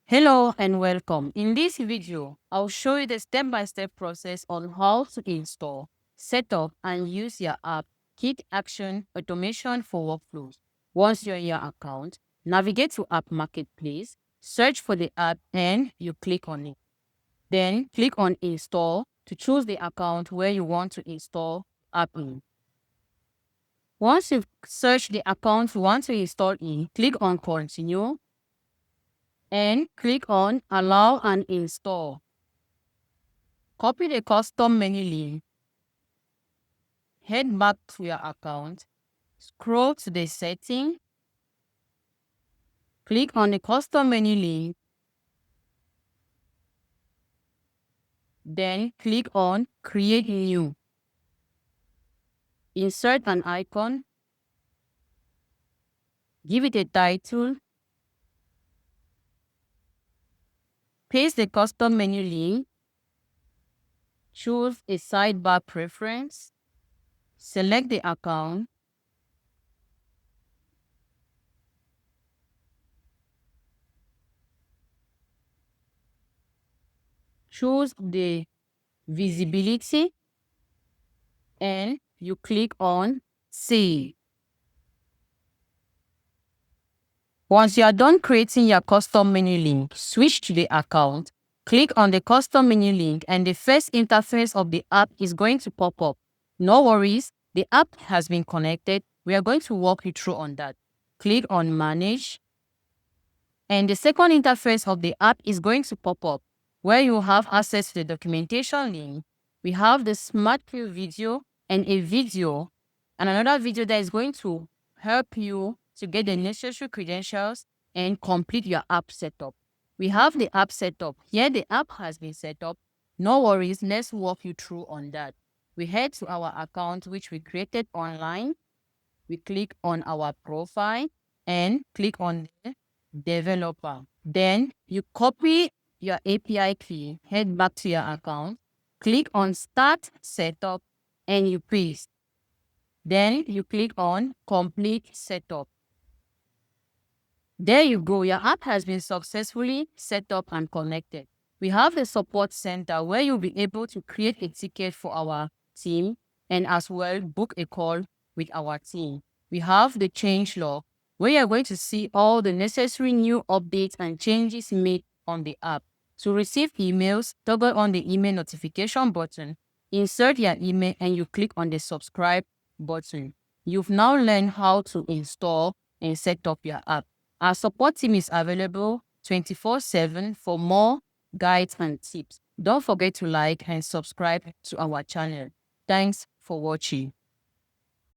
Hello and welcome. In this video, I'll show you the step-by-step process on how to install, set up, and use your app, Kit Action Automation for Workflows. Once you're in your account, navigate to App Marketplace, search for the app, and you click on it. Then click on Install to choose the account where you want to install app in. Once you've searched the account you want to install in, click on Continue and click on Allow and Install. Copy the custom menu link, head back to your account, scroll to the setting, click on the custom menu link, then click on Create New. Insert an icon, give it a title, paste the custom menu link, choose a sidebar preference, select the account, choose the visibility, and you click on Save. Once you are done creating your custom menu link, switch to the account, click on the custom menu link, and the first interface of the app is going to pop up. No worries, the app has been connected. We are going to walk you through on that. Click on Manage, and the second interface of the app is going to pop up, where you have access to the documentation link. We have the Smart View video and a video, and another video that is going to help you to get the necessary credentials and complete your app setup. We have the app setup. Here the app has been set up. No worries, let's walk you through on that. We head to our account which we created online. We click on our profile and click on the developer. Then you copy your API key, head back to your account, click on Start Setup, and you paste. Then you click on Complete Setup. There you go. Your app has been successfully set up and connected. We have the support center where you'll be able to create a ticket for our team and as well book a call with our team. We have the change log where you're going to see all the necessary new updates and changes made on the app. To receive emails, toggle on the email notification button, insert your email, and you click on the subscribe button. You've now learned how to install and set up your app. Our support team is available 24/7 for more guides and tips. Don't forget to like and subscribe to our channel. Thanks for watching.